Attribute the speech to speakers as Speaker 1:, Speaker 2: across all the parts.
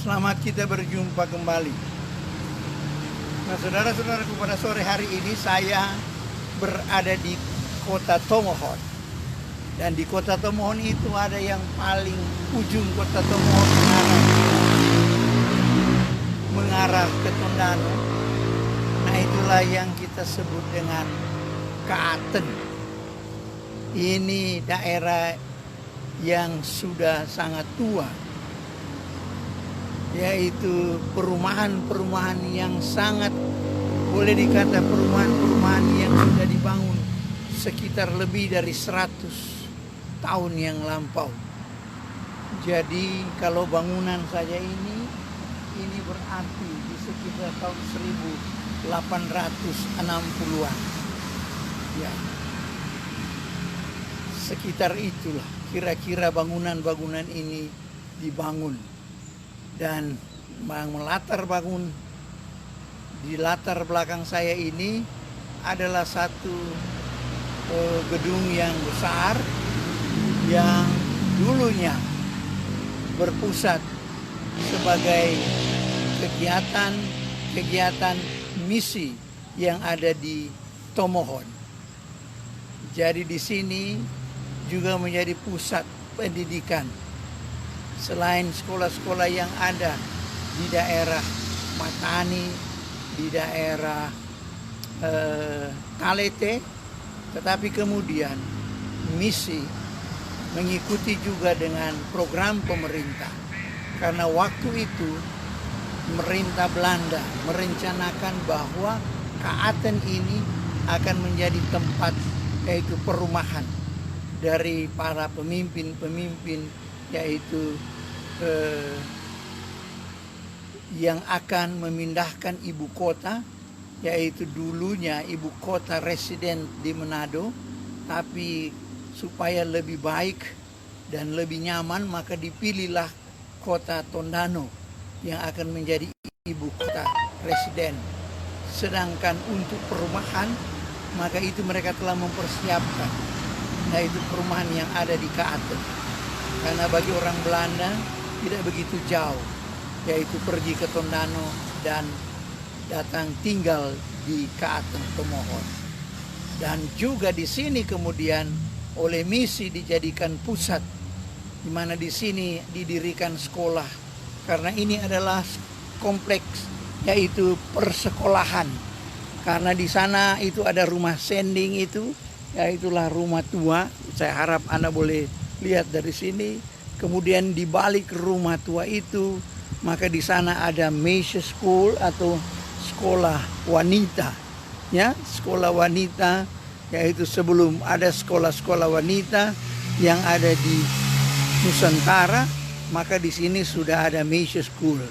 Speaker 1: Selamat kita berjumpa kembali. Nah, saudara-saudaraku, pada sore hari ini saya berada di kota Tomohon. Dan di kota Tomohon itu ada yang paling ujung kota Tomohon mengarah ke Tondano. Nah, itulah yang kita sebut dengan Kaaten. Ini daerah yang sudah sangat tua, yaitu perumahan-perumahan yang sangat, boleh dikata perumahan-perumahan yang sudah dibangun sekitar lebih dari 100 tahun yang lampau. Jadi kalau bangunan saja ini berarti di sekitar tahun 1860-an. Ya. Sekitar itulah kira-kira bangunan-bangunan ini dibangun. Dan di latar belakang saya ini adalah satu gedung yang besar yang dulunya berpusat sebagai kegiatan misi yang ada di Tomohon. Jadi di sini juga menjadi pusat pendidikan. Selain sekolah-sekolah yang ada di daerah Matani, di daerah Talete, tetapi kemudian misi mengikuti juga dengan program pemerintah. Karena waktu itu pemerintah Belanda merencanakan bahwa Kaaten ini akan menjadi tempat, yaitu perumahan dari para pemimpin-pemimpin, yaitu yang akan memindahkan ibu kota, yaitu dulunya ibu kota residen di Manado, tapi supaya lebih baik dan lebih nyaman maka dipilihlah kota Tondano yang akan menjadi ibu kota residen. Sedangkan untuk perumahan maka itu mereka telah mempersiapkan, yaitu perumahan yang ada di Kaaten. Karena bagi orang Belanda tidak begitu jauh, yaitu pergi ke Tondano dan datang tinggal di Kaaten Tomohon. Dan juga di sini kemudian oleh misi dijadikan pusat, di mana di sini didirikan sekolah. Karena ini adalah kompleks, yaitu persekolahan. Karena di sana itu ada rumah sending itu, yaitulah rumah tua. Saya harap Anda boleh lihat dari sini. Kemudian di balik rumah tua itu, maka di sana ada Meisje School atau sekolah wanita. Ya, sekolah wanita, yaitu sebelum ada sekolah-sekolah wanita yang ada di Nusantara, maka di sini sudah ada Meisje School.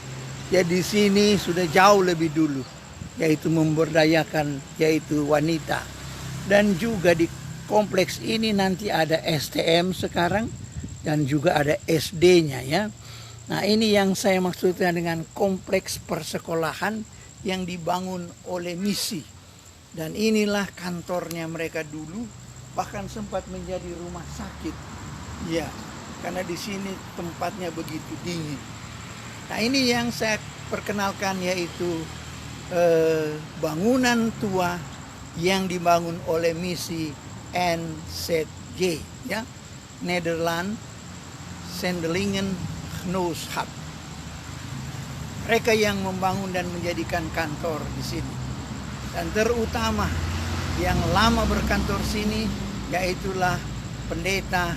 Speaker 1: Ya, di sini sudah jauh lebih dulu, yaitu memberdayakan yaitu wanita. Dan juga di kompleks ini nanti ada STM sekarang dan juga ada SD-nya ya. Nah, ini yang saya maksudkan dengan kompleks persekolahan yang dibangun oleh misi. Dan inilah kantornya mereka dulu, bahkan sempat menjadi rumah sakit. Ya, karena di sini tempatnya begitu dingin. Nah, ini yang saya perkenalkan, yaitu bangunan tua yang dibangun oleh misi NZG, ya, Nederland Zendelingen Genootschap. Mereka yang membangun dan menjadikan kantor di sini. Dan terutama yang lama berkantor sini, yaitulah pendeta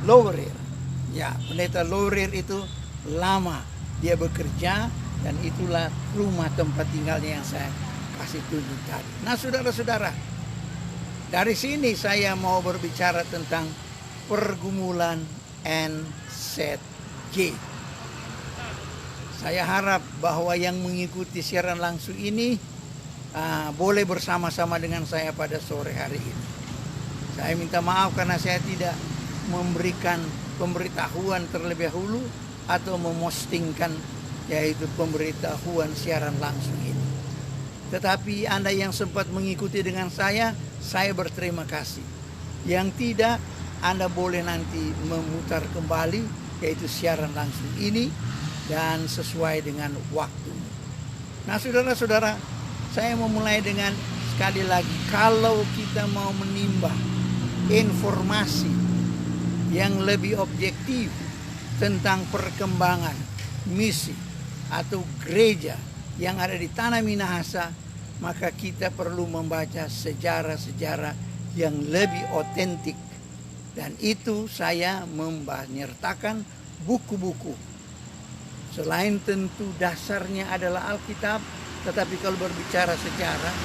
Speaker 1: Lowerir. Ya, pendeta Lowerir itu lama dia bekerja, dan itulah rumah tempat tinggalnya yang saya kasih tunjuk tadi. Nah, saudara-saudara, dari sini saya mau berbicara tentang pergumulan NZG. Saya harap bahwa yang mengikuti siaran langsung ini boleh bersama-sama dengan saya pada sore hari ini. Saya minta maaf karena saya tidak memberikan pemberitahuan terlebih dahulu atau memostingkan, yaitu pemberitahuan siaran langsung ini. Tetapi Anda yang sempat mengikuti dengan saya berterima kasih. Yang tidak, Anda boleh nanti memutar kembali, yaitu siaran langsung ini, dan sesuai dengan waktu. Nah, saudara-saudara, saya memulai dengan sekali lagi, kalau kita mau menimba informasi yang lebih objektif tentang perkembangan misi atau gereja yang ada di tanah Minahasa, maka kita perlu membaca sejarah-sejarah yang lebih otentik. Dan itu saya menyertakan buku-buku. Selain tentu dasarnya adalah Alkitab, tetapi kalau berbicara sejarah,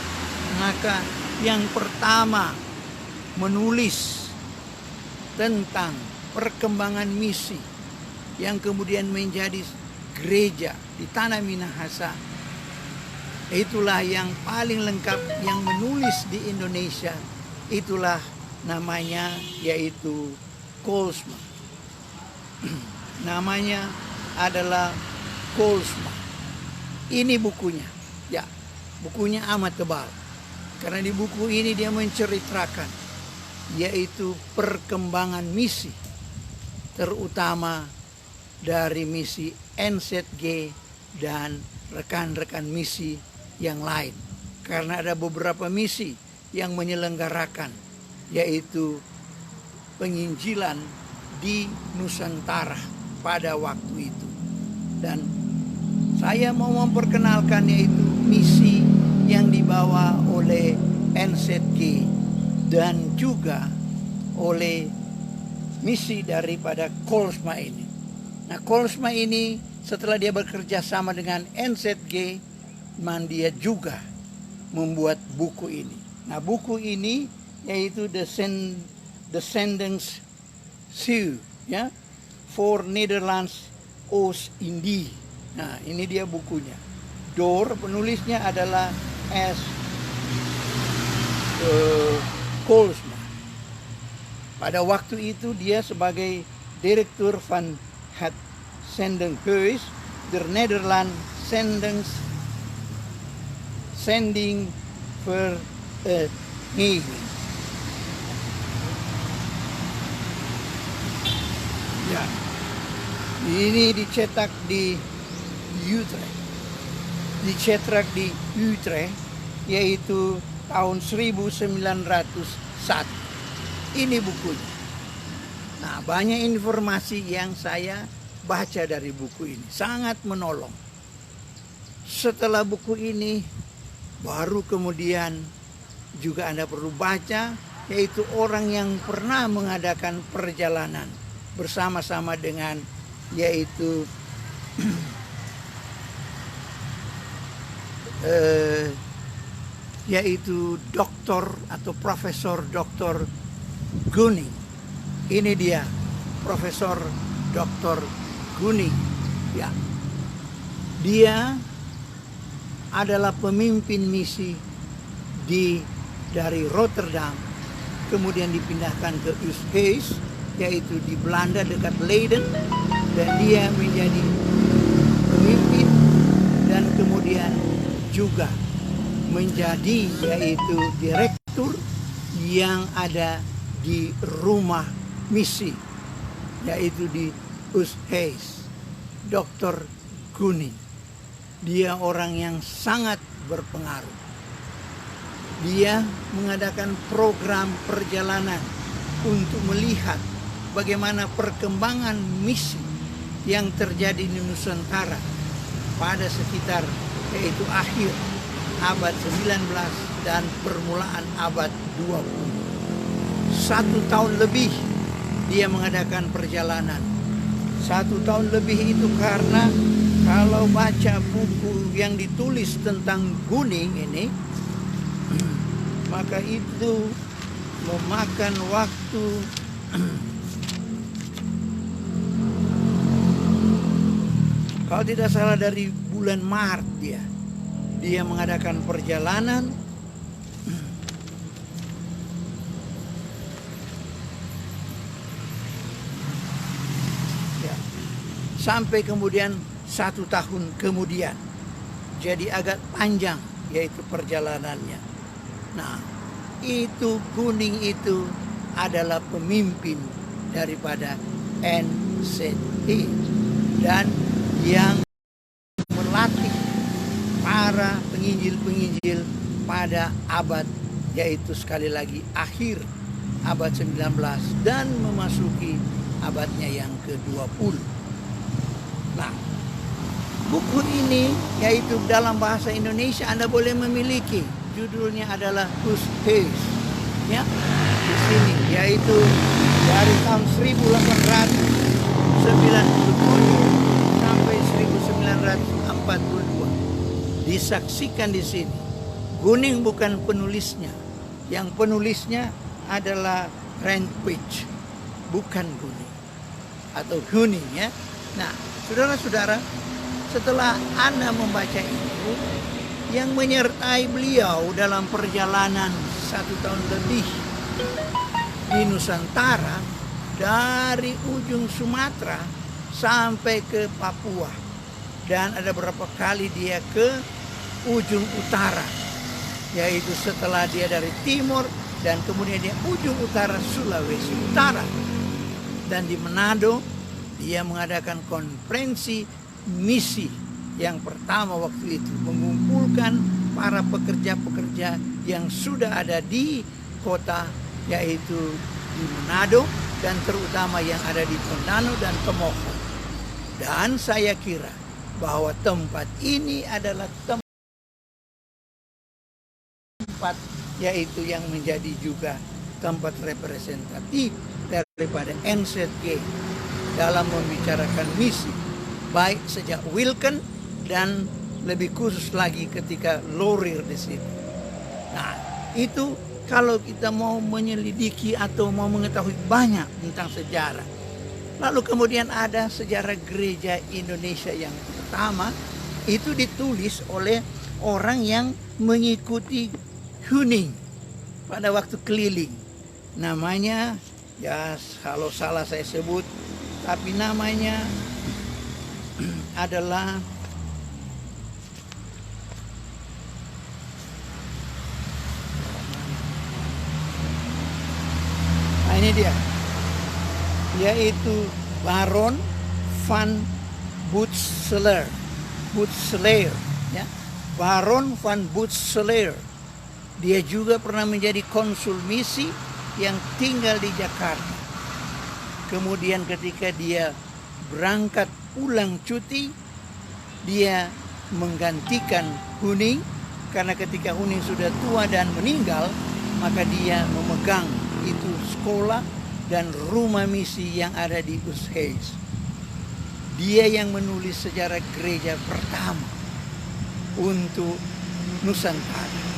Speaker 1: maka yang pertama menulis tentang perkembangan misi yang kemudian menjadi gereja di tanah Minahasa, itulah yang paling lengkap yang menulis di Indonesia. Itulah namanya, yaitu Koolsma. Namanya adalah Koolsma. Ini bukunya. Ya, bukunya amat tebal. Karena di buku ini dia menceritakan yaitu perkembangan misi, terutama dari misi NZG dan rekan-rekan misi yang lain. Karena ada beberapa misi yang menyelenggarakan yaitu penginjilan di Nusantara pada waktu itu. Dan saya mau memperkenalkan yaitu misi yang dibawa oleh NZG dan juga oleh misi daripada Koolsma ini. Nah, Koolsma ini setelah dia bekerja sama dengan NZG, dia juga membuat buku ini. Nah, buku ini yaitu Descendants Sioux, ya, for Netherlands Oost-Indie. Nah, ini dia bukunya. Penulisnya adalah S. Koolsma. Pada waktu itu dia sebagai Direktur van het Zendinghuis der Nederland Zending Vereniging. Ya, ini dicetak di Utrecht. Dicetak di Utrecht, yaitu tahun 1901. Ini bukunya. Nah, banyak informasi yang saya baca dari buku ini. Sangat menolong. Setelah buku ini, baru kemudian juga Anda perlu baca, yaitu orang yang pernah mengadakan perjalanan bersama-sama dengan yaitu yaitu doktor atau profesor doktor Gunning. Ini dia Profesor Dr. Gunning. Ya. Dia adalah pemimpin misi dari Rotterdam, kemudian dipindahkan ke Oosthuizen, yaitu di Belanda dekat Leiden, dan dia menjadi pemimpin dan kemudian juga menjadi yaitu direktur yang ada di rumah misi, yaitu di Oosthuizen. Dr. Gunning, dia orang yang sangat berpengaruh. Dia mengadakan program perjalanan untuk melihat bagaimana perkembangan misi yang terjadi di Nusantara pada sekitar yaitu akhir abad 19 dan permulaan abad 20. 1 tahun lebih dia mengadakan perjalanan. 1 tahun lebih itu karena kalau baca buku yang ditulis tentang Gunning ini, maka itu memakan waktu kalau tidak salah dari bulan Maret dia mengadakan perjalanan sampai kemudian 1 tahun kemudian. Jadi agak panjang yaitu perjalanannya. Nah, itu Gunning itu adalah pemimpin daripada NZE dan yang melatih para penginjil-penginjil pada abad, yaitu sekali lagi akhir abad 19 dan memasuki abadnya yang ke-20. Nah, buku ini yaitu dalam bahasa Indonesia Anda boleh memiliki. Judulnya adalah Whose Case, ya, di sini, yaitu dari tahun 1897 sampai 1942. Disaksikan di sini. Gunning bukan penulisnya. Yang penulisnya adalah Randpage, bukan Gunning atau Gunning, ya. Nah, saudara-saudara, setelah Anda membaca itu, yang menyertai beliau dalam perjalanan 1 tahun lebih di Nusantara, dari ujung Sumatera sampai ke Papua, dan ada beberapa kali dia ke ujung utara, yaitu setelah dia dari timur dan kemudian dia ujung utara Sulawesi Utara, dan di Manado dia mengadakan konferensi misi yang pertama waktu itu, mengumpulkan para pekerja-pekerja yang sudah ada di kota, yaitu di Manado dan terutama yang ada di Tondano dan Tomohon. Dan saya kira bahwa tempat ini adalah tempat yaitu yang menjadi juga tempat representatif daripada NZE dalam membicarakan misi, baik sejak Wilken dan lebih khusus lagi ketika Lorir di sini. Nah, itu kalau kita mau menyelidiki atau mau mengetahui banyak tentang sejarah. Lalu kemudian ada sejarah gereja Indonesia yang pertama, itu ditulis oleh orang yang mengikuti Huning pada waktu keliling. Namanya, ya kalau salah saya sebut, tapi namanya adalah ini dia, yaitu Baron van Boetselaer, ya, Baron van Boetselaer. Dia juga pernah menjadi konsul misi yang tinggal di Jakarta. Kemudian ketika dia berangkat pulang cuti, dia menggantikan Huning, karena ketika Huning sudah tua dan meninggal, maka dia memegang itu sekolah dan rumah misi yang ada di Ushuaia. Dia yang menulis sejarah gereja pertama untuk Nusantara.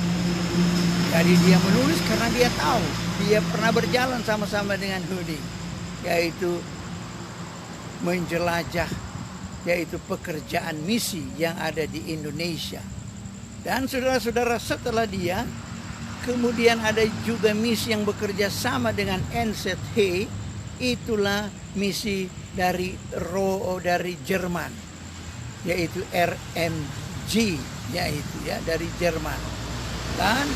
Speaker 1: Jadi dia menulis karena dia tahu, dia pernah berjalan sama-sama dengan Huning, yaitu menjelajah, yaitu pekerjaan misi yang ada di Indonesia. Dan saudara-saudara, setelah dia, kemudian ada juga misi yang bekerja sama dengan NZE, itulah misi dari Jerman, yaitu RMG, yaitu ya dari Jerman. Dan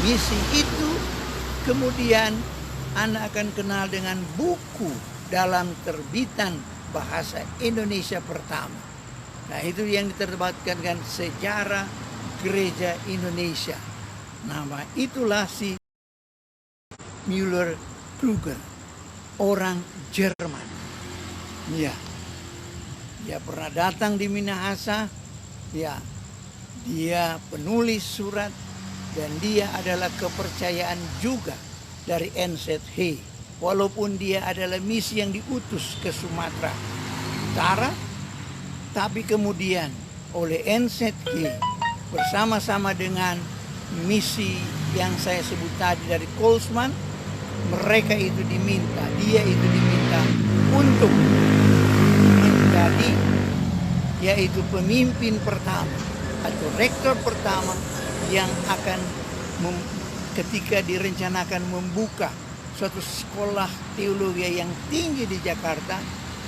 Speaker 1: misi itu kemudian Anda akan kenal dengan buku dalam terbitan bahasa Indonesia pertama. Nah, itu yang diterbitkan dengan Sejarah Gereja Indonesia. Nama itulah si Müller-Kruger, orang Jerman. Ya, dia pernah datang di Minahasa. Ya, dia penulis surat dan dia adalah kepercayaan juga dari NZE. Walaupun dia adalah misi yang diutus ke Sumatera Utara, tapi kemudian oleh NZE bersama-sama dengan misi yang saya sebut tadi dari Kolsman, mereka itu diminta, dia itu diminta untuk menjadi yaitu pemimpin pertama atau rektor pertama yang akan ketika direncanakan membuka suatu sekolah teologi yang tinggi di Jakarta,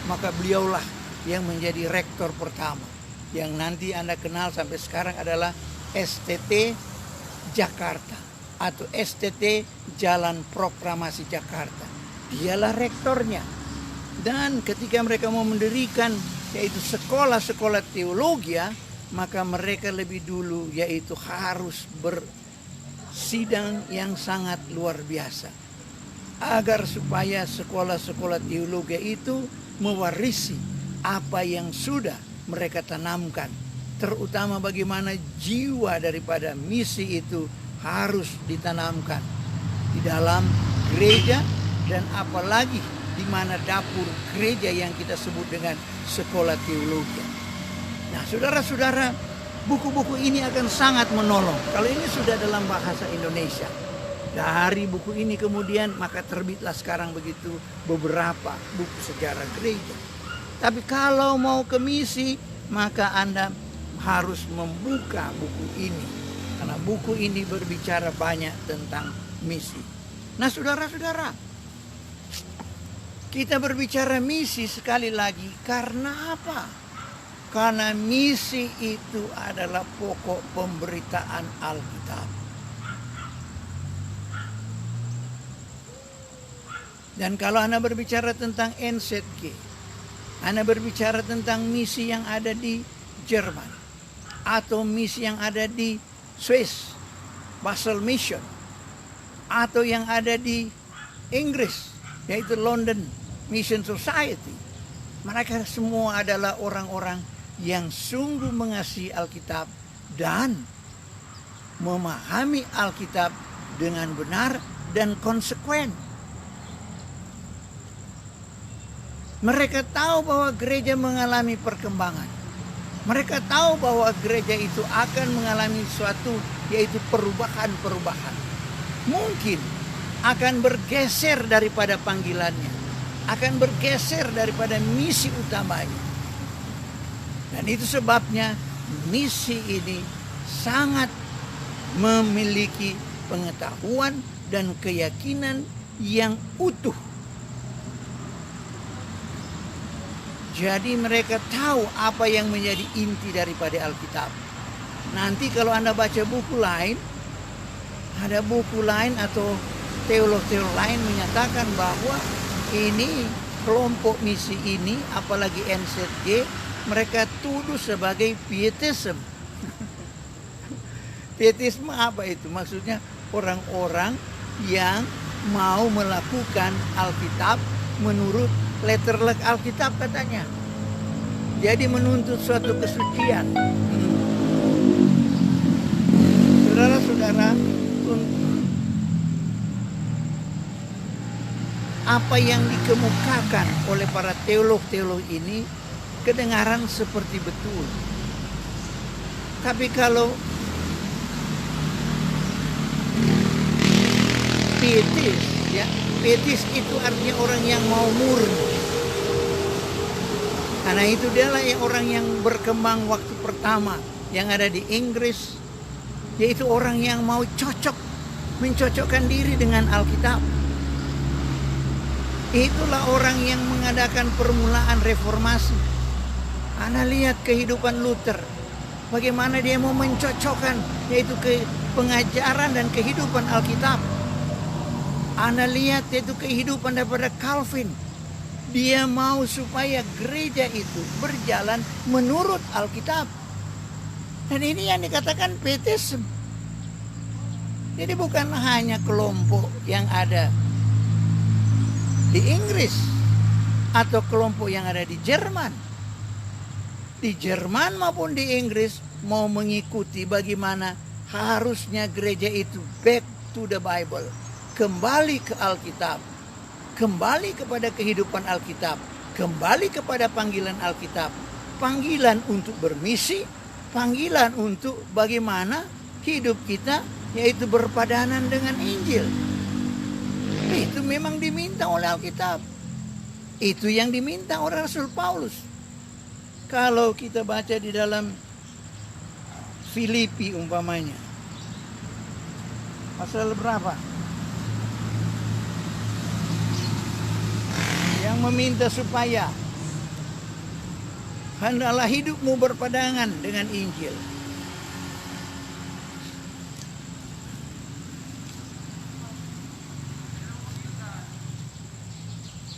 Speaker 1: maka beliaulah yang menjadi rektor pertama, yang nanti Anda kenal sampai sekarang adalah STT Jakarta. atau STT Jalan Proklamasi Jakarta. Dialah rektornya. Dan ketika mereka mau mendirikan yaitu sekolah-sekolah teologi, maka mereka lebih dulu yaitu harus bersidang yang sangat luar biasa. Agar supaya sekolah-sekolah teologi itu mewarisi apa yang sudah mereka tanamkan. Terutama bagaimana jiwa daripada misi itu harus ditanamkan di dalam gereja, dan apalagi di mana dapur gereja yang kita sebut dengan sekolah teologi. Nah, saudara-saudara, buku-buku ini akan sangat menolong. Kalau ini sudah dalam bahasa Indonesia. Dari buku ini kemudian maka terbitlah sekarang begitu beberapa buku sejarah gereja. Tapi kalau mau ke misi, maka Anda harus membuka buku ini. Karena buku ini berbicara banyak tentang misi. Nah, saudara-saudara, kita berbicara misi sekali lagi karena apa? Karena misi itu adalah pokok pemberitaan Alkitab. Dan kalau Anda berbicara tentang NZG, Anda berbicara tentang misi yang ada di Jerman, atau misi yang ada di Swiss, Basel Mission, atau yang ada di Inggris, yaitu London Mission Society. Mereka semua adalah orang-orang yang sungguh mengasihi Alkitab dan memahami Alkitab dengan benar dan konsekuen. Mereka tahu bahwa gereja mengalami perkembangan. Mereka tahu bahwa gereja itu akan mengalami suatu yaitu perubahan-perubahan. Mungkin akan bergeser daripada panggilannya, akan bergeser daripada misi utamanya. Dan itu sebabnya misi ini sangat memiliki pengetahuan dan keyakinan yang utuh. Jadi mereka tahu apa yang menjadi inti daripada Alkitab. Nanti kalau Anda baca buku lain, ada buku lain atau teolog-teolog lain menyatakan bahwa ini kelompok misi ini, apalagi NZG, mereka tuduh sebagai pietism. Pietisme apa itu? Maksudnya orang-orang yang mau melakukan Alkitab menurut letterlek Alkitab katanya. Jadi menuntut suatu kesucian. Saudara-saudara, apa yang dikemukakan oleh para teolog-teolog ini kedengaran seperti betul. Tapi kalau pietis, ya, pietis itu artinya orang yang mau murni. Karena itu dialah orang yang berkembang waktu pertama yang ada di Inggris, yaitu orang yang mau mencocokkan diri dengan Alkitab. Itulah orang yang mengadakan permulaan reformasi. Anda lihat kehidupan Luther, bagaimana dia mau mencocokkan yaitu ke pengajaran dan kehidupan Alkitab. Anda lihat yaitu kehidupan daripada Calvin. Dia mau supaya gereja itu berjalan menurut Alkitab. Dan ini yang dikatakan pietism. Jadi bukan hanya kelompok yang ada di Inggris atau kelompok yang ada di Jerman. Di Jerman maupun di Inggris mau mengikuti bagaimana harusnya gereja itu back to the Bible. Kembali ke Alkitab, kembali kepada kehidupan Alkitab, kembali kepada panggilan Alkitab, panggilan untuk bermisi, panggilan untuk bagaimana hidup kita yaitu berpadanan dengan Injil. Itu memang diminta oleh Alkitab. Itu yang diminta oleh Rasul Paulus. Kalau kita baca di dalam Filipi umpamanya, pasal berapa? Yang meminta supaya hendaklah hidupmu berpadangan dengan Injil.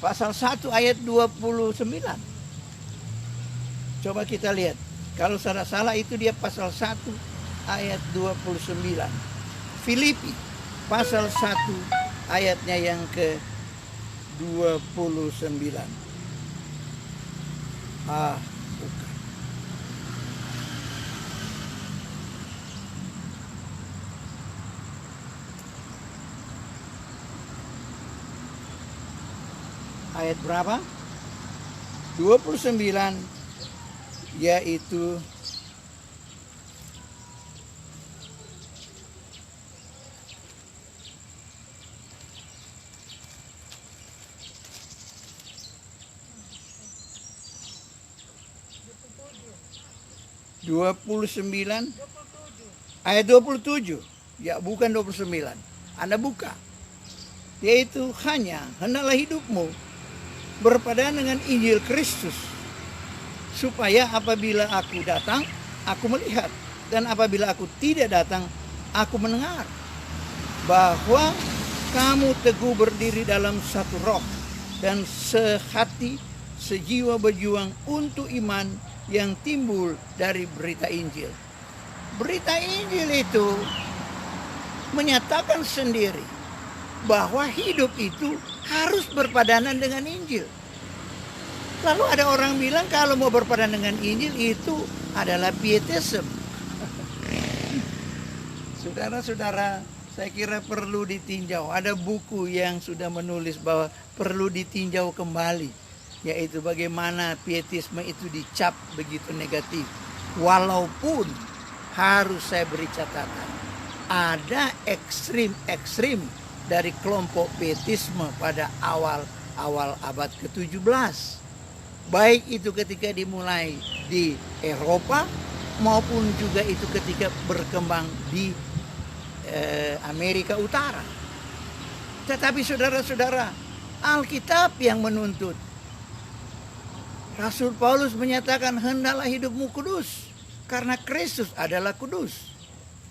Speaker 1: pasal 1 ayat 29. Coba kita lihat. Kalau salah itu dia pasal 1 ayat 29. Filipi pasal 1 ayatnya yang ke 29. Bukan. Ayat berapa? 29, yaitu ayat 27. Ya, bukan 29. Anda buka. Yaitu hendaklah hidupmu berpadan dengan Injil Kristus, supaya apabila aku datang, aku melihat, dan apabila aku tidak datang, aku mendengar, bahwa kamu teguh berdiri dalam satu roh, dan sehati, sejiwa berjuang untuk iman yang timbul dari berita Injil. Berita Injil itu menyatakan sendiri bahwa hidup itu harus berpadanan dengan Injil. Lalu ada orang bilang kalau mau berpadanan dengan Injil itu adalah pietism. Saudara-saudara, saya kira perlu ditinjau. Ada buku yang sudah menulis bahwa perlu ditinjau kembali, yaitu bagaimana pietisme itu dicap begitu negatif. Walaupun harus saya beri catatan, ada ekstrim dari kelompok pietisme pada awal abad ke-17. Baik itu ketika dimulai di Eropa maupun juga itu ketika berkembang di Amerika Utara. Tetapi saudara-saudara, Alkitab yang menuntut. Rasul Paulus menyatakan hendaklah hidupmu kudus karena Kristus adalah kudus.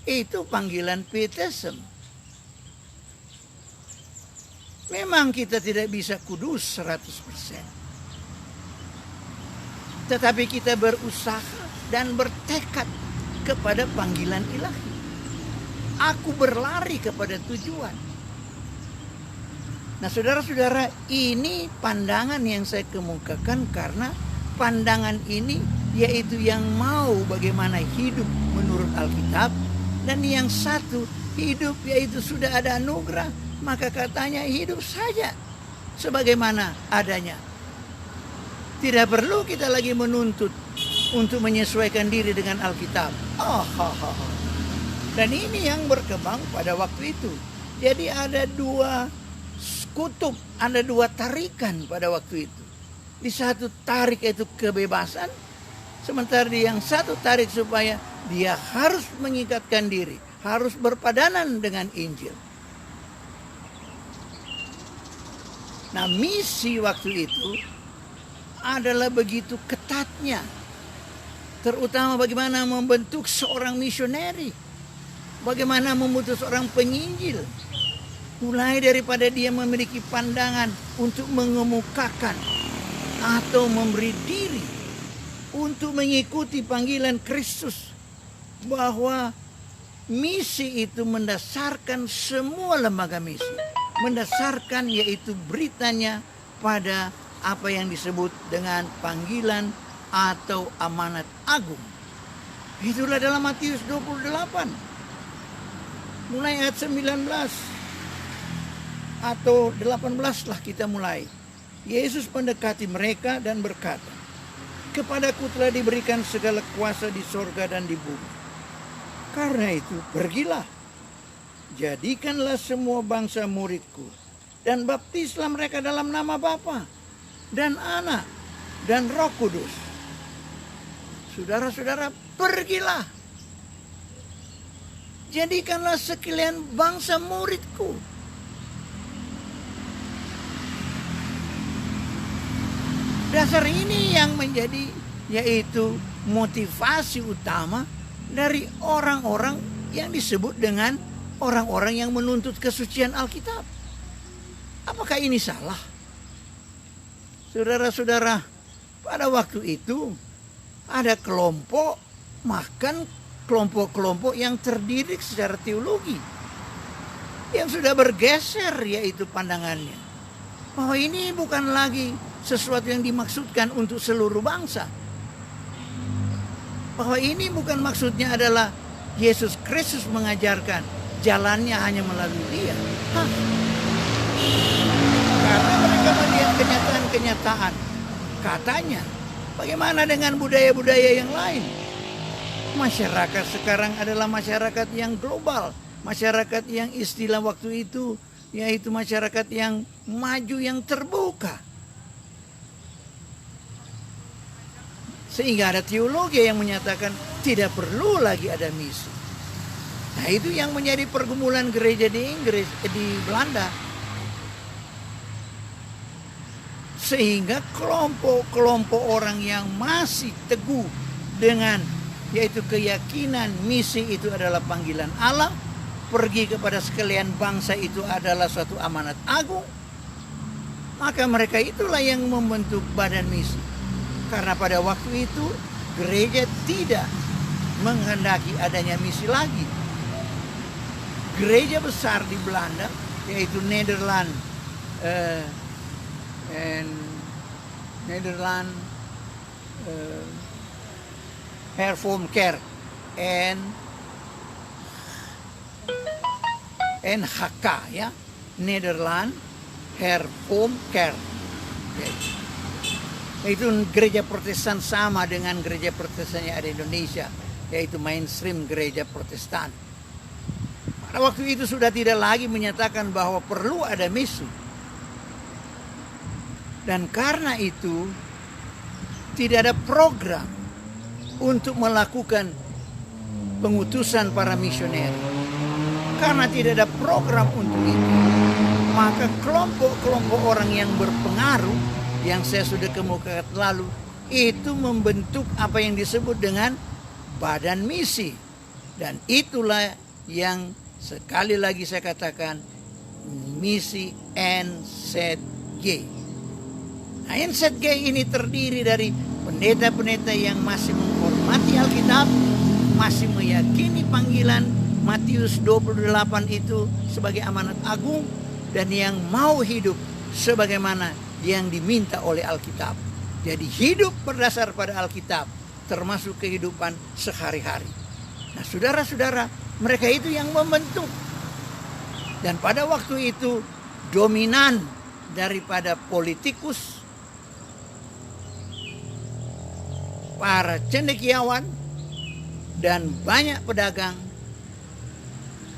Speaker 1: Itu panggilan pietism. Memang kita tidak bisa kudus 100%. Tetapi kita berusaha dan bertekad kepada panggilan ilahi. Aku berlari kepada tujuan. Nah, saudara-saudara, ini pandangan yang saya kemukakan karena pandangan ini yaitu yang mau bagaimana hidup menurut Alkitab, dan yang satu hidup yaitu sudah ada anugerah, maka katanya hidup saja sebagaimana adanya. Tidak perlu kita lagi menuntut untuk menyesuaikan diri dengan Alkitab. Dan ini yang berkembang pada waktu itu. Jadi ada dua kutub, ada dua tarikan pada waktu itu. Di satu tarik itu kebebasan, sementara di yang satu tarik supaya dia harus mengikatkan diri, harus berpadanan dengan Injil. Nah, misi waktu itu adalah begitu ketatnya, terutama bagaimana membentuk seorang misioneri, bagaimana membentuk seorang penginjil, mulai daripada dia memiliki pandangan untuk mengemukakan atau memberi diri untuk mengikuti panggilan Kristus, bahwa misi itu mendasarkan semua lembaga misi, mendasarkan yaitu beritanya pada apa yang disebut dengan panggilan atau amanat agung. Itulah dalam Matius 28. Mulai ayat 19 atau 18 lah kita mulai. Yesus mendekati mereka dan berkata, "Kepadaku telah diberikan segala kuasa di sorga dan di bumi. Karena itu pergilah, jadikanlah semua bangsa muridku, dan baptislah mereka dalam nama Bapa dan Anak dan Roh Kudus." Saudara-saudara, pergilah, jadikanlah sekalian bangsa muridku. Dasar ini yang menjadi yaitu motivasi utama dari orang-orang yang disebut dengan orang-orang yang menuntut kesucian Alkitab. Apakah ini salah? Saudara-saudara, pada waktu itu ada kelompok, bahkan kelompok-kelompok yang terdiri secara teologi, yang sudah bergeser yaitu pandangannya. Bahwa ini bukan lagi sesuatu yang dimaksudkan untuk seluruh bangsa. Bahwa ini bukan maksudnya adalah Yesus Kristus mengajarkan jalannya hanya melalui dia. Karena mereka melihat kenyataan-kenyataan. Katanya, bagaimana dengan budaya-budaya yang lain? Masyarakat sekarang adalah masyarakat yang global. Masyarakat yang istilah waktu itu, yaitu masyarakat yang maju, yang terbuka. Sehingga ada teologi yang menyatakan tidak perlu lagi ada misi. Nah, itu yang menjadi pergumulan gereja di Inggris, di Belanda. Sehingga kelompok-kelompok orang yang masih teguh dengan yaitu keyakinan misi itu adalah panggilan Allah, pergi kepada sekalian bangsa itu adalah suatu amanat agung, maka mereka itulah yang membentuk badan misi. Karena pada waktu itu gereja tidak menghendaki adanya misi lagi. Gereja besar di Belanda yaitu Nederland Hervormde Kerk en NHK, ya, Nederland Hervormde Kerk. Itu gereja Protestan sama dengan gereja Protestan yang ada di Indonesia, yaitu mainstream gereja Protestan. Pada waktu itu sudah tidak lagi menyatakan bahwa perlu ada misi. Dan karena itu tidak ada program untuk melakukan pengutusan para misioner. Karena tidak ada program untuk itu, maka kelompok-kelompok orang yang berpengaruh yang saya sudah kemukakan lalu itu membentuk apa yang disebut dengan badan misi. Dan itulah yang sekali lagi saya katakan misi NZG. Nah, NZG ini terdiri dari pendeta-pendeta yang masih menghormati Alkitab, masih meyakini panggilan Matius 28 itu sebagai amanat agung, dan yang mau hidup sebagaimana yang diminta oleh Alkitab. Jadi hidup berdasar pada Alkitab, termasuk kehidupan sehari-hari. Nah, saudara-saudara, mereka itu yang membentuk. Dan pada waktu itu dominan daripada politikus, para cendekiawan, dan banyak pedagang,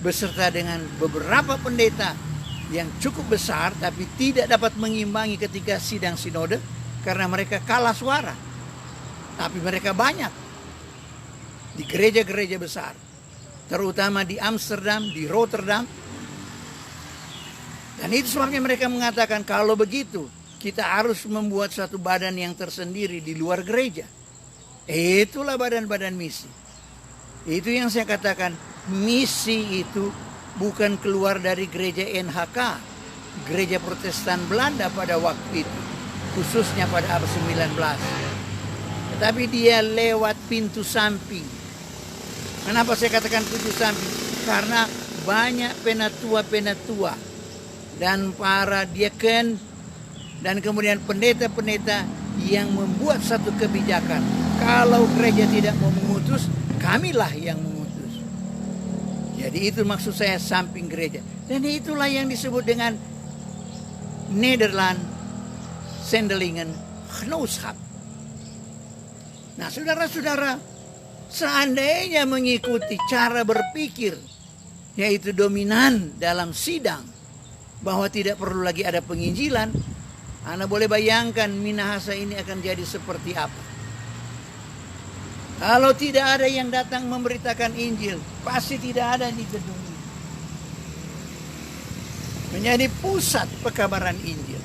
Speaker 1: beserta dengan beberapa pendeta yang cukup besar tapi tidak dapat mengimbangi ketika sidang sinode karena mereka kalah suara. Tapi mereka banyak di gereja-gereja besar, terutama di Amsterdam, di Rotterdam. Dan itu sebabnya mereka mengatakan kalau begitu kita harus membuat satu badan yang tersendiri di luar gereja. Itulah badan-badan misi. Itu yang saya katakan, misi itu bukan keluar dari gereja NHK, gereja Protestan Belanda pada waktu itu, khususnya pada abad 19. Tetapi dia lewat pintu samping. Kenapa saya katakan pintu samping? Karena banyak penatua-penatua dan para diaken dan kemudian pendeta-pendeta yang membuat satu kebijakan. Kalau gereja tidak mau mengutus, kamilah yang mengutus. Jadi itu maksud saya samping gereja. Dan itulah yang disebut dengan Nederland Sendelingen Genootschap. Nah, saudara-saudara, seandainya mengikuti cara berpikir yaitu dominan dalam sidang bahwa tidak perlu lagi ada penginjilan, Anda boleh bayangkan Minahasa ini akan jadi seperti apa. Kalau tidak ada yang datang memberitakan Injil, pasti tidak ada di gedung ini. Menjadi pusat pekabaran Injil.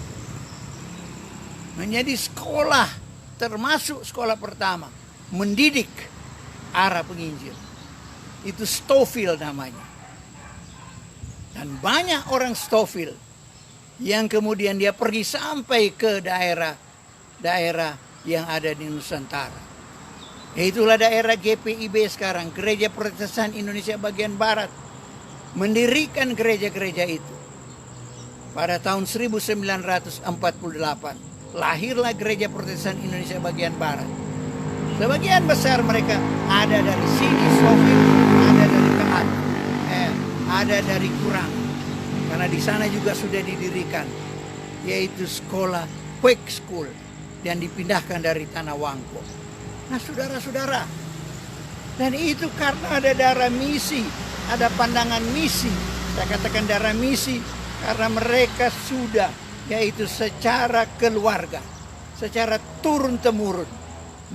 Speaker 1: Menjadi sekolah, termasuk sekolah pertama, mendidik arah penginjil. Itu Stouffville namanya. Dan banyak orang Stouffville yang kemudian dia pergi sampai ke daerah daerah yang ada di Nusantara. Itulah daerah GPIB sekarang, Gereja Protestan Indonesia Bagian Barat, mendirikan gereja-gereja itu. Pada tahun 1948, lahirlah Gereja Protestan Indonesia Bagian Barat. Sebagian besar mereka ada dari sini, Soviet, ada dari Kehat, ada dari Kurang. Karena di sana juga sudah didirikan, yaitu sekolah Quake School, yang dipindahkan dari Tanah Wangko. Nah saudara-saudara, dan itu karena ada darah misi, ada pandangan misi. Saya katakan darah misi karena mereka sudah, yaitu secara keluarga, secara turun-temurun,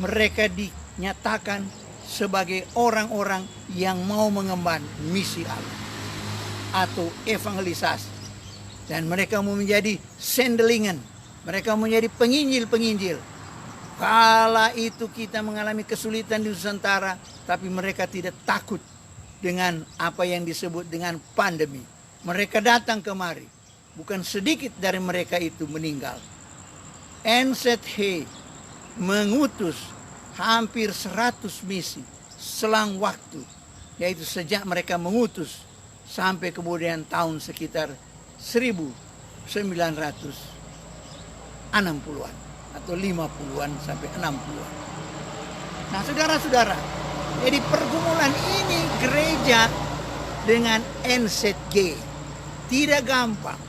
Speaker 1: mereka dinyatakan sebagai orang-orang yang mau mengemban misi Allah atau evangelisasi. Dan mereka mau menjadi sendelingan, mereka mau menjadi penginjil-penginjil. Kala itu kita mengalami kesulitan di Nusantara, tapi mereka tidak takut dengan apa yang disebut dengan pandemi. Mereka datang kemari. Bukan sedikit dari mereka itu meninggal. NZH mengutus hampir 100 misi selang waktu. Yaitu sejak mereka mengutus sampai kemudian tahun sekitar 1960-an. Atau 50-an sampai 60-an. Nah saudara-saudara, jadi pergumulan ini gereja dengan NZG tidak gampang.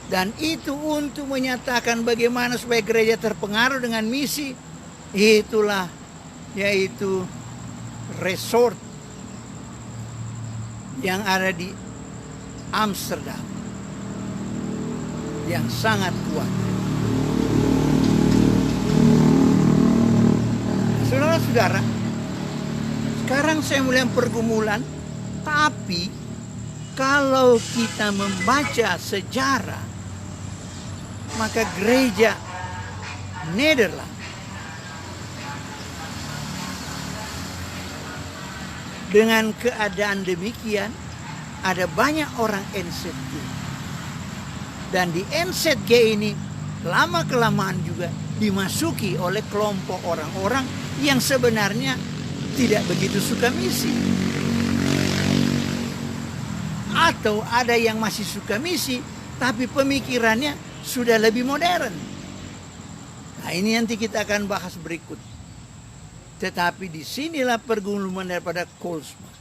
Speaker 1: Dan itu untuk menyatakan bagaimana supaya gereja terpengaruh dengan misi, itulah yaitu resort yang ada di Amsterdam yang sangat kuat. Saudara-saudara, sekarang saya mulai pergumulan, tapi kalau kita membaca sejarah, maka gereja Nederland dengan keadaan demikian, ada banyak orang NZG. Dan di NZG ini lama-kelamaan juga dimasuki oleh kelompok orang-orang yang sebenarnya tidak begitu suka misi. Atau ada yang masih suka misi, tapi pemikirannya sudah lebih modern. Nah ini nanti kita akan bahas berikut. Tetapi disinilah pergumulan daripada Koolsma.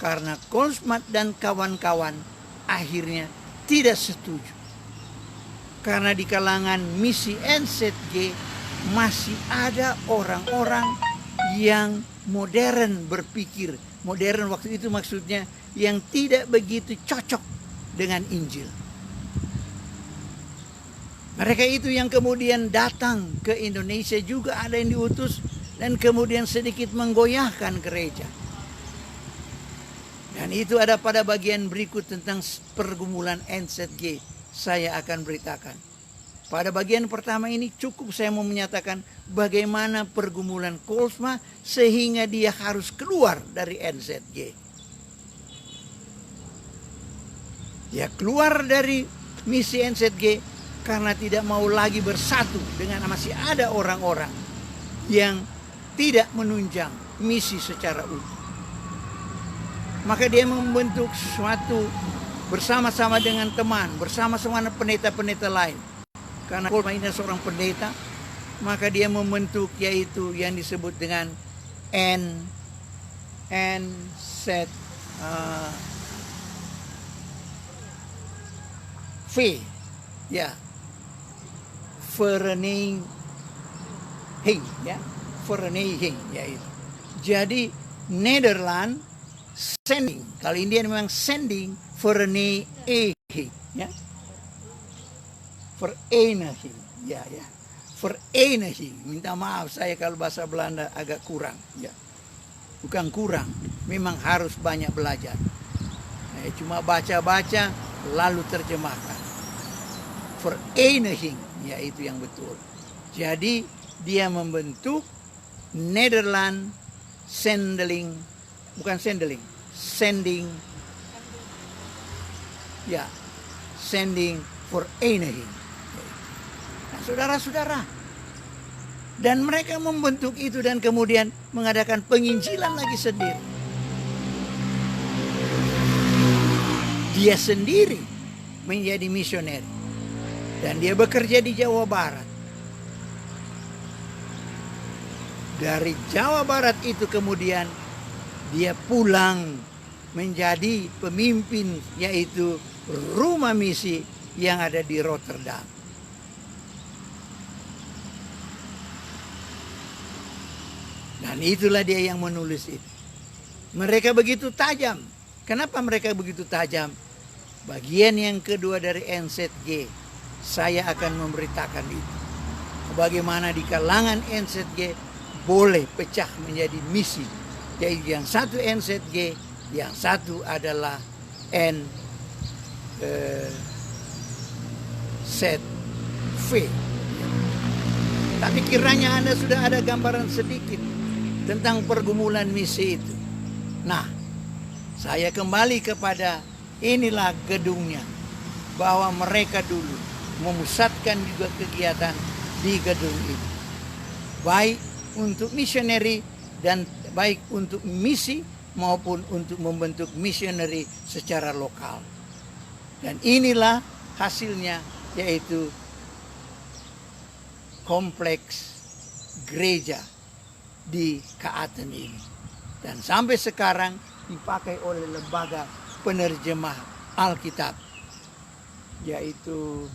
Speaker 1: Karena Koolsma dan kawan-kawan akhirnya tidak setuju. Karena di kalangan misi NZG masih ada orang-orang yang modern berpikir. Modern waktu itu maksudnya yang tidak begitu cocok dengan Injil. Mereka itu yang kemudian datang ke Indonesia, juga ada yang diutus dan kemudian sedikit menggoyahkan gereja. Dan itu ada pada bagian berikut tentang pergumulan NZG. Saya akan beritakan. Pada bagian pertama ini cukup saya mau menyatakan bagaimana pergumulan Koolsma sehingga dia harus keluar dari NZG. Dia keluar dari misi NZG karena tidak mau lagi bersatu dengan masih ada orang-orang yang tidak menunjang misi secara utuh. Maka dia membentuk suatu bersama-sama dengan teman, bersama-sama pendeta-pendeta lain. Karena Koolsma ini seorang pendeta, maka dia membentuk yaitu yang disebut dengan NZV, ya, Vereniging, ya, Vereniging, yaitu. Jadi Nederland sending, kali ini dia memang sending, Vereniging, ya. Vereniging, ya. Vereniging. Minta maaf saya kalau bahasa Belanda agak kurang, ya. Bukan kurang, memang harus banyak belajar. Cuma baca-baca lalu terjemahkan. Vereniging, ya itu yang betul. Jadi dia membentuk Nederland Sendeling, bukan Sendeling, Sending, ya, Sending Vereniging. Nah, saudara-saudara, Dan mereka membentuk itu dan kemudian mengadakan penginjilan lagi sendiri. Dia sendiri menjadi misioner. Dan dia bekerja di Jawa Barat. Dari Jawa Barat itu kemudian dia pulang menjadi pemimpin, yaitu rumah misi yang ada di Rotterdam. Dan itulah dia yang menulis itu. Mereka begitu tajam. Kenapa mereka begitu tajam? Bagian yang kedua dari NZG, saya akan memberitakan itu. Bagaimana di kalangan NZG boleh pecah menjadi misi. Jadi yang satu NZG, yang satu adalah NZV. Tapi kiranya Anda sudah ada gambaran sedikit tentang pergumulan misi itu. Nah, saya kembali kepada inilah gedungnya. Bahwa mereka dulu memusatkan juga kegiatan di gedung itu. Baik untuk misioneri dan baik untuk misi maupun untuk membentuk misioneri secara lokal. Dan inilah hasilnya, yaitu kompleks gereja di Kaaten ini. Dan sampai sekarang dipakai oleh lembaga penerjemah Alkitab, yaitu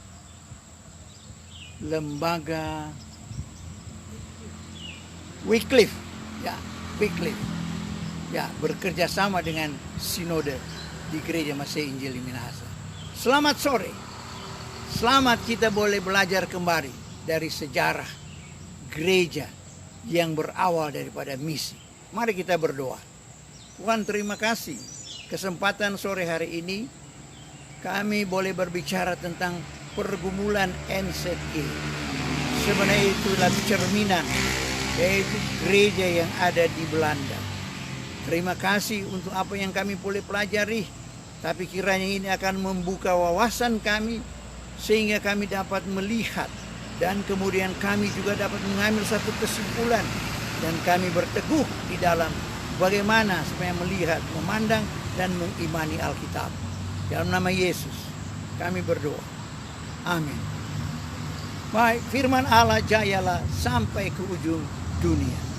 Speaker 1: lembaga Wycliffe, ya, Wycliffe, ya, bekerja sama dengan Sinode di Gereja Masehi Injili Minahasa. Selamat sore, selamat kita boleh belajar kembali dari sejarah gereja yang berawal daripada misi. Mari kita berdoa. Tuhan, terima kasih kesempatan sore hari ini kami boleh berbicara tentang pergumulan NZG. Sebenarnya itulah cerminan, yaitu gereja yang ada di Belanda. Terima kasih untuk apa yang kami boleh pelajari. Tapi kiranya ini akan membuka wawasan kami sehingga kami dapat melihat dan kemudian kami juga dapat mengambil satu kesimpulan dan kami berteguh di dalam bagaimana supaya melihat, memandang dan mengimani Alkitab. Dalam nama Yesus kami berdoa. Amin. Baik, firman Allah jayalah sampai ke ujung dunia.